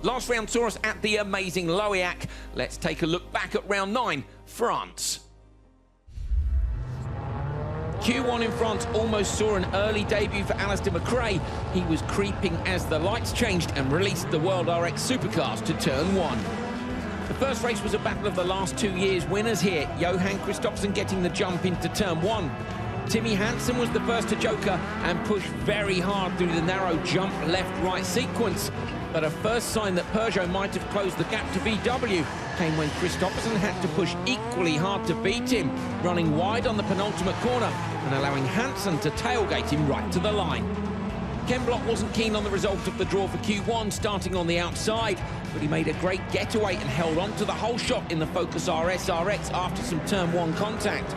Last round saw us at the amazing Lohéac. Let's take a look back at round 9, France. Q1 in France almost saw an early debut for Alistair McRae. He was creeping as the lights changed and released the World RX supercars to turn 1. The first race was a battle of the last 2 years' winners here. Johan Kristoffersen getting the jump into turn 1. Timmy Hansen was the first to joker and push very hard through the narrow jump left-right sequence. But a first sign that Peugeot might have closed the gap to VW came when Kristoffersen had to push equally hard to beat him, running wide on the penultimate corner and allowing Hansen to tailgate him right to the line. Ken Block wasn't keen on the result of the draw for Q1, starting on the outside, but he made a great getaway and held on to the whole shot in the Focus RS RX after some turn 1 contact.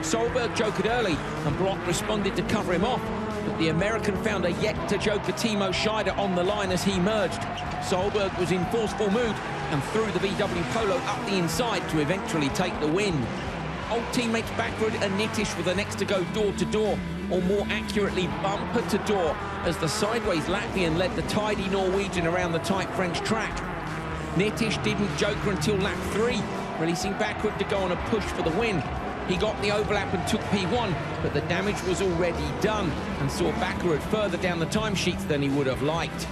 Solberg jokered early and Block responded to cover him off, but the American found a yet-to-joker Timo Scheider on the line as he merged. Solberg was in forceful mood and threw the VW Polo up the inside to eventually take the win. Old teammates Backrud and Nittish were the next to go door-to-door, or more accurately bumper-to-door, as the sideways Latvian led the tidy Norwegian around the tight French track. Nittish didn't joker until lap 3, releasing Backrud to go on a push for the win. He got the overlap and took P1, but the damage was already done and saw Backrud further down the timesheets than he would have liked.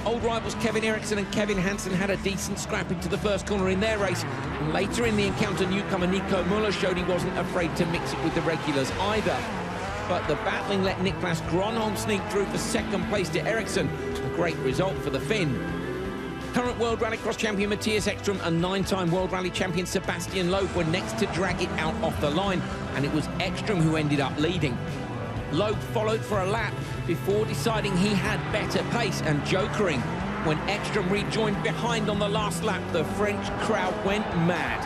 Old rivals Kevin Eriksson and Kevin Hansen had a decent scrap into the first corner in their race. And later in the encounter, newcomer Nico Müller showed he wasn't afraid to mix it with the regulars either. But the battling let Niklas Gronholm sneak through for second place to Eriksson, a great result for the Finn. Current World Rallycross champion Matthias Ekström and 9-time World Rally champion Sébastien Loeb were next to drag it out off the line, and it was Ekström who ended up leading. Loeb followed for a lap before deciding he had better pace and jokering. When Ekström rejoined behind on the last lap, the French crowd went mad.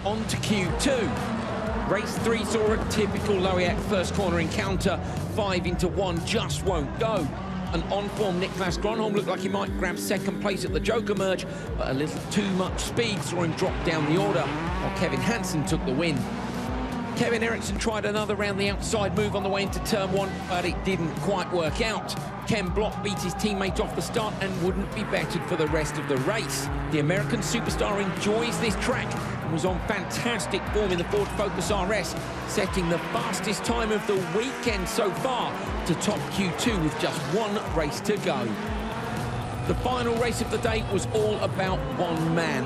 On to Q2. Race 3 saw a typical Lohéac first corner encounter. 5 into 1 just won't go. And on-form Niklas Gronholm looked like he might grab second place at the joker merge, but a little too much speed saw him drop down the order, while Kevin Hansen took the win. Kevin Eriksson tried another round the outside move on the way into turn 1, but it didn't quite work out. Ken Block beat his teammate off the start and wouldn't be bettered for the rest of the race. The American superstar enjoys this track and was on fantastic form in the Ford Focus RS, setting the fastest time of the weekend so far to top Q2 with just 1 race to go. The final race of the day was all about one man.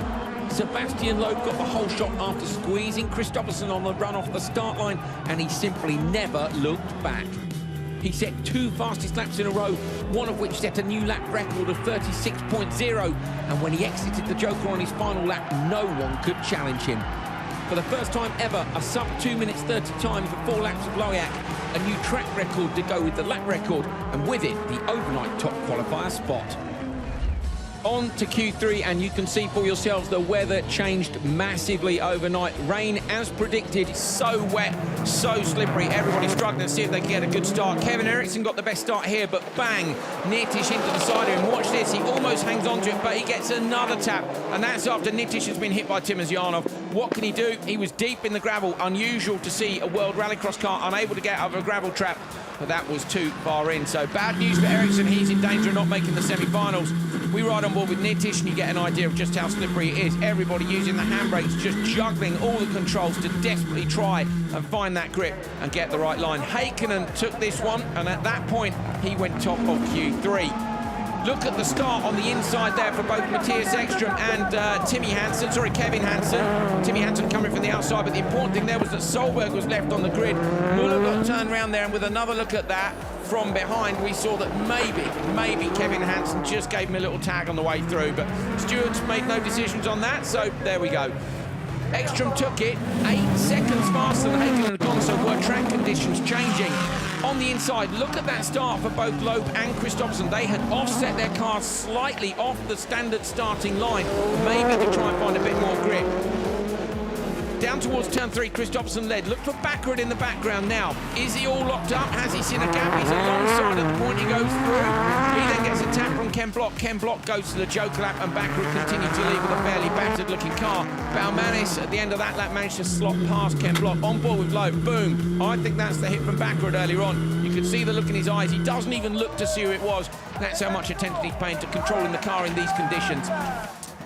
Sébastien Loeb got the whole shot after squeezing Kristoffersen on the run off the start line, and he simply never looked back. He set 2 fastest laps in a row, one of which set a new lap record of 36.0, and when he exited the joker on his final lap, no one could challenge him. For the first time ever, a sub 2 minutes 30 time for 4 laps of Lohéac, a new track record to go with the lap record, and with it, the overnight top qualifier spot. On to Q3, and you can see for yourselves the weather changed massively overnight. Rain as predicted, so wet, so slippery. Everybody struggling to see if they can get a good start. Kevin Eriksson got the best start here, but bang, Nittish into the side of him. Watch this, he almost hangs on to it, but he gets another tap, and that's after Nittish has been hit by Timosyanov. What can he do? He was deep in the gravel. Unusual to see a World Rallycross car unable to get out of a gravel trap, but that was too far in. So bad news for Eriksson, he's in danger of not making the semi-finals. We ride on board with Nittish and you get an idea of just how slippery it is. Everybody using the handbrakes, just juggling all the controls to desperately try and find that grip and get the right line. Heikkinen took this one, and at that point he went top of Q3. Look at the start on the inside there for both Matthias Ekström and Kevin Hansen. Timmy Hansen coming from the outside, but the important thing there was that Solberg was left on the grid. Müller got turned around there, and with another look at that from behind, we saw that maybe Kevin Hansen just gave him a little tag on the way through, but stewards made no decisions on that, so there we go. Ekström took it 8 seconds faster than Heikkinen had gone, so were track conditions changing? On the inside, look at that start for both Loeb and Kristoffersen. They had offset their cars slightly off the standard starting line, maybe to try and find a bit more grip. Down towards turn 3, Kristoffersen led. Look for Backrud in the background now. Is he all locked up? Has he seen a gap? He's alongside at the point he goes through. He then gets a tap from Ken Block. Ken Block goes to the joker lap, and Backrud continued to leave with a fairly battered-looking car. Baumanis, at the end of that lap, managed to slot past Ken Block. On board with Loeb. Boom. I think that's the hit from Backrud earlier on. You could see the look in his eyes. He doesn't even look to see who it was. That's how much attention he's paying to controlling the car in these conditions.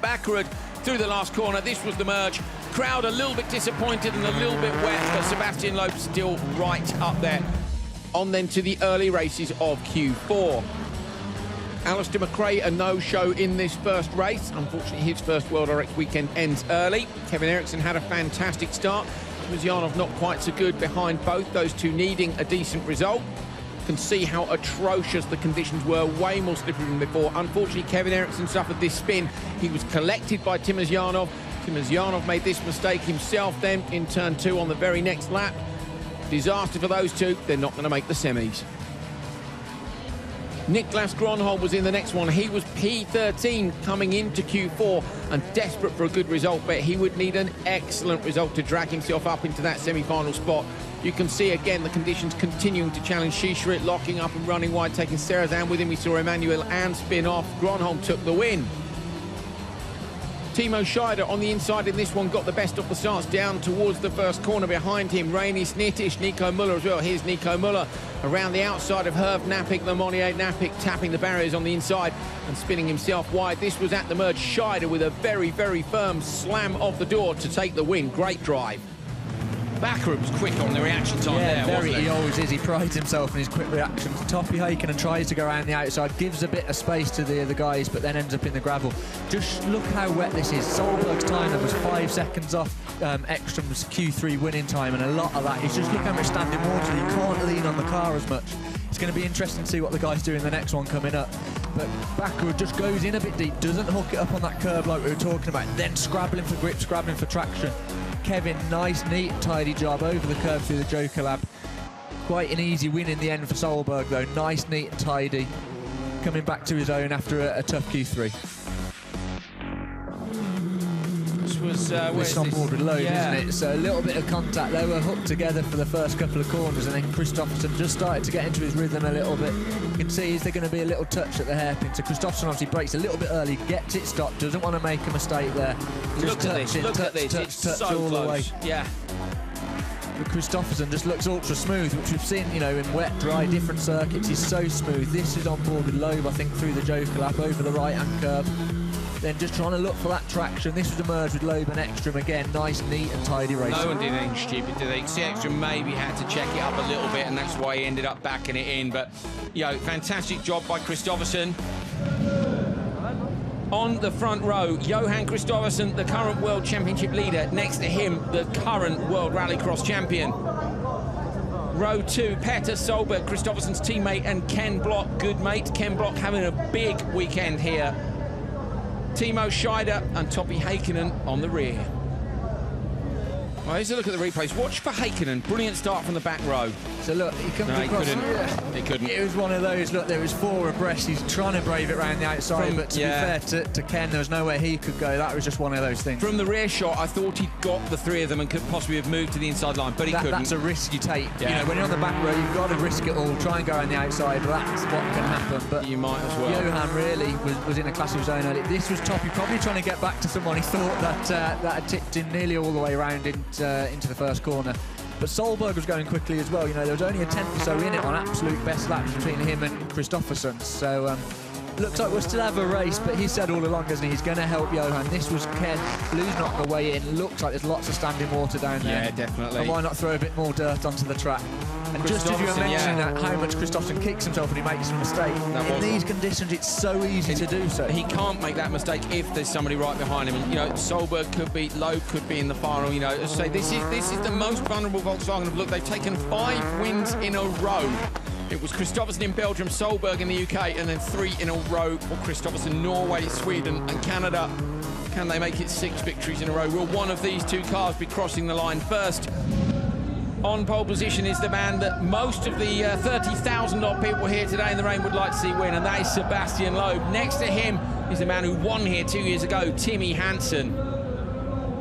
Backward through the last corner. This was the merge. Crowd a little bit disappointed and a little bit wet, but Sébastien Loeb still right up there. On then to the early races of Q4. Alistair McRae, a no-show in this first race. Unfortunately, his first World RX weekend ends early. Kevin Eriksson had a fantastic start. Mazjanov not quite so good behind both, those two needing a decent result. Can see how atrocious the conditions were, way more slippery than before. Unfortunately, Kevin Eriksson suffered this spin. He was collected by Mazjanov. Mazjanov made this mistake himself then in turn 2 on the very next lap. Disaster for those two. They're not going to make the semis. Niklas Gronholm was in the next one. He was P13 coming into Q4 and desperate for a good result, but he would need an excellent result to drag himself up into that semi-final spot. You can see again the conditions continuing to challenge Schischrit, locking up and running wide, taking Serrazan with him. We saw Emmanuel and spin off. Gronholm took the win. Timo Scheider on the inside in this one got the best of the starts down towards the first corner. Behind him, Reini Snittisch, Nico Müller as well. Here's Nico Müller around the outside of Herv Napik, Lemonier Napik tapping the barriers on the inside and spinning himself wide. This was at the merge. Scheider with a very, very firm slam of the door to take the win. Great drive. Backer was quick on the reaction time there, wasn't he? He always is. He prides himself in his quick reactions. Toppy Heikkinen tries to go around the outside, gives a bit of space to the other guys, but then ends up in the gravel. Just look how wet this is. Solberg's time was 5 seconds off Ekstrom's Q3 winning time, and a lot of that is just look how much standing water. You can't lean on the car as much. It's going to be interesting to see what the guys do in the next one coming up. But Backer just goes in a bit deep, doesn't hook it up on that curb like we were talking about, then scrabbling for grip, scrabbling for traction. Kevin, nice, neat, tidy job over the curve through the Joker Lab. Quite an easy win in the end for Solberg, though. Nice, neat and tidy. Coming back to his own after a tough Q3. This on board with Loeb, isn't it? So a little bit of contact. They were hooked together for the first couple of corners, and then Kristoffersson just started to get into his rhythm a little bit. You can see is there going to be a little touch at the hairpin. So Kristoffersson obviously breaks a little bit early, gets it stopped, doesn't want to make a mistake there. Just look at this, it's so all close. The way. Yeah. But Kristoffersson just looks ultra smooth, which we've seen, you know, in wet, dry, different circuits. He's so smooth. This is on board with Loeb, I think, through the Joker Lap over the right-hand curb. Then just trying to look for that traction. This was a merge with Loeb and Ekstrom again. Nice, neat and tidy racing. No one did anything stupid, did they? See, Ekstrom maybe had to check it up a little bit, and that's why he ended up backing it in. But, you know, fantastic job by Kristoffersson. On the front row, Johan Kristoffersson, the current World Championship leader. Next to him, the current World Rallycross champion. Row 2, Petter Solberg, Kristoffersson's teammate, and Ken Block, good mate. Ken Block having a big weekend here. Timo Scheider and Toppy Heikkinen on the rear. Well, here's a look at the replays. Watch for Heikkinen. Brilliant start from the back row. So look, he comes across. He couldn't. It was one of those. Look, there was 4 abreast. He's trying to brave it around the outside, but to be fair to Ken, there was nowhere he could go. That was just one of those things. From the rear shot, I thought he'd got the 3 of them and could possibly have moved to the inside line, but he couldn't. That's a risk you take. Yeah. You know, when you're on the back row, you've got to risk it all. Try and go around the outside. That's what can happen. But you might as well. Johan really was in a class of his own early. This was Toppy probably trying to get back to someone. He thought that had tipped in nearly all the way around into the first corner. But Solberg was going quickly as well. You know, there was only a tenth or so in it on absolute best laps between him and Kristoffersson. So looks like we'll still have a race, but he said all along, hasn't he, he's going to help Johan. This was Ken. Blue's not the way in. Looks like there's lots of standing water down there. Yeah, definitely. And why not throw a bit more dirt onto the track? And just as you were mentioning that, how much Kristoffersson kicks himself when he makes a mistake. In these conditions, it's so easy to do so. He can't make that mistake if there's somebody right behind him. And, you know, Solberg could be, Loeb could be in the final. You know, as I say, this is the most vulnerable Volkswagen of look. They've taken 5 wins in a row. It was Kristoffersson in Belgium, Solberg in the UK, and then 3 in a row for Kristoffersson, Norway, Sweden, and Canada. Can they make it 6 victories in a row? Will one of these 2 cars be crossing the line first? On pole position is the man that most of the 30,000 odd people here today in the rain would like to see win, and that is Sébastien Loeb. Next to him is the man who won here 2 years ago, Timmy Hansen.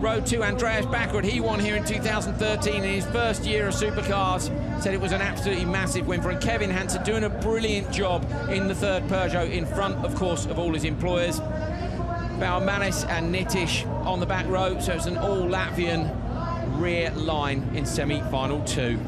Row 2, Andreas Backward, he won here in 2013 in his first year of supercars. Said it was an absolutely massive win for him. Kevin Hansen doing a brilliant job in the 3rd Peugeot, in front, of course, of all his employers. Baumanis and Nitish on the back row, so it's an all-Latvian rear line in semi-final 2.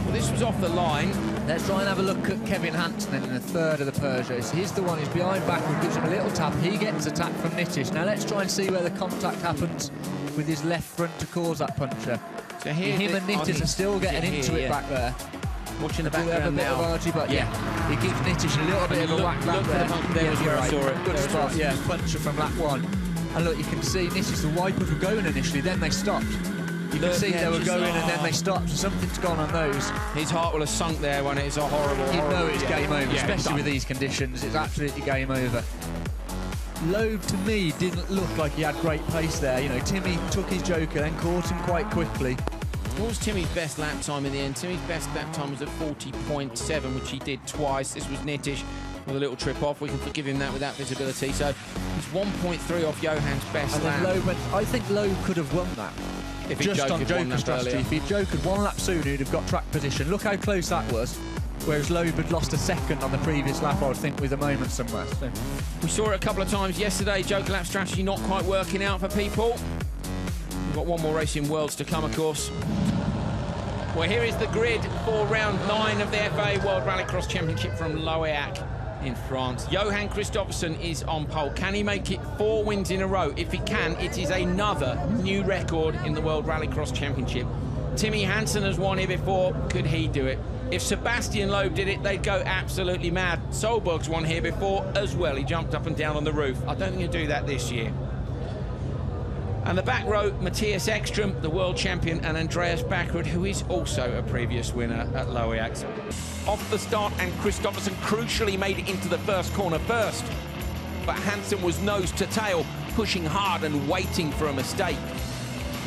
Well, this Nitis was off the line. Let's try and have a look at Kevin Hansen in the third of the Peugeots. He's the one who's behind backward, gives him a little tap. He gets attacked from Nitis. Now let's try and see where the contact happens with his left front to cause that puncture. So here him and Nitis are still getting into it back there. Watching the Do have a background bit now. of RG, but yeah, he gives Nitis a little bit of a whack Look back for there. the bump there was where I saw it. Good There spot, was. yeah, puncher from lap 1. And look, you can see Nitis, the wipers were going initially, then they stopped. You can see they were going and then they stopped. So something's gone on those. His heart will have sunk there when it's a horrible. You know it's game over, Yeah, especially with these conditions. It's absolutely game over. Loeb, to me, didn't look like he had great pace there. You know, Timmy took his joker, then caught him quite quickly. What was Timmy's best lap time in the end? Timmy's best lap time was at 40.7, which he did twice. This was Nitis with a little trip off. We can forgive him that with that visibility. So he's 1.3 off Johann's best lap. Loeb went, I think Loeb could have won that. If Just on joker strategy. Earlier. If he'd jokered 1 lap sooner, he'd have got track position. Look how close that was. Whereas Loeb had lost a second on the previous lap, I would think, with a moment somewhere. So. We saw it a couple of times yesterday. Joker lap strategy not quite working out for people. We've got one more race in Worlds to come, of course. Well, here is the grid for round 9 of the FA World Rallycross Championship from Lohéac in France. Johan Kristoffersen is on pole. Can he make it 4 wins in a row? If he can, it is another new record in the World Rallycross Championship. Timmy Hansen has won here before. Could he do it? If Sébastien Loeb did it, they'd go absolutely mad. Solberg's won here before as well. He jumped up and down on the roof. I don't think he'll do that this year. And the back row, Matthias Ekström, the world champion, and Andreas Backrud, who is also a previous winner at Lohéac. Off the start, and Kristoffersen crucially made it into the first corner first. But Hansen was nose to tail, pushing hard and waiting for a mistake.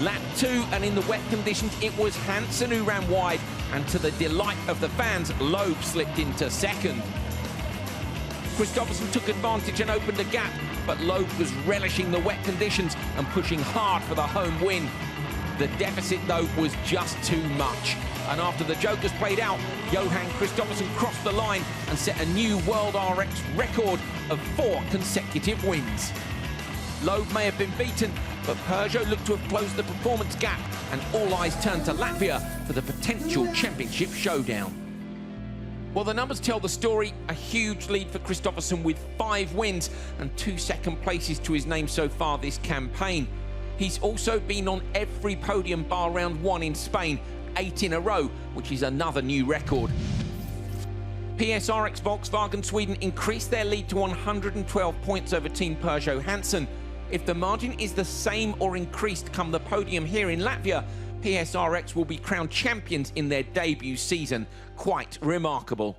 Lap 2, and in the wet conditions, it was Hansen who ran wide, and to the delight of the fans, Loeb slipped into second. Kristoffersen took advantage and opened a gap, but Loeb was relishing the wet conditions and pushing hard for the home win. The deficit, though, was just too much. And after the jokers played out, Johan Kristoffersen crossed the line and set a new World RX record of 4 consecutive wins. Loeb may have been beaten, but Peugeot looked to have closed the performance gap, and all eyes turned to Latvia for the potential championship showdown. Well, the numbers tell the story. A huge lead for Kristoffersen with 5 wins and 2 second places to his name so far this campaign. He's also been on every podium bar round 1 in Spain, 8 in a row, which is another new record. PSRX Volkswagen Sweden increased their lead to 112 points over Team Peugeot Hansen. If the margin is the same or increased come the podium here in Latvia, PSRX will be crowned champions in their debut season. Quite remarkable.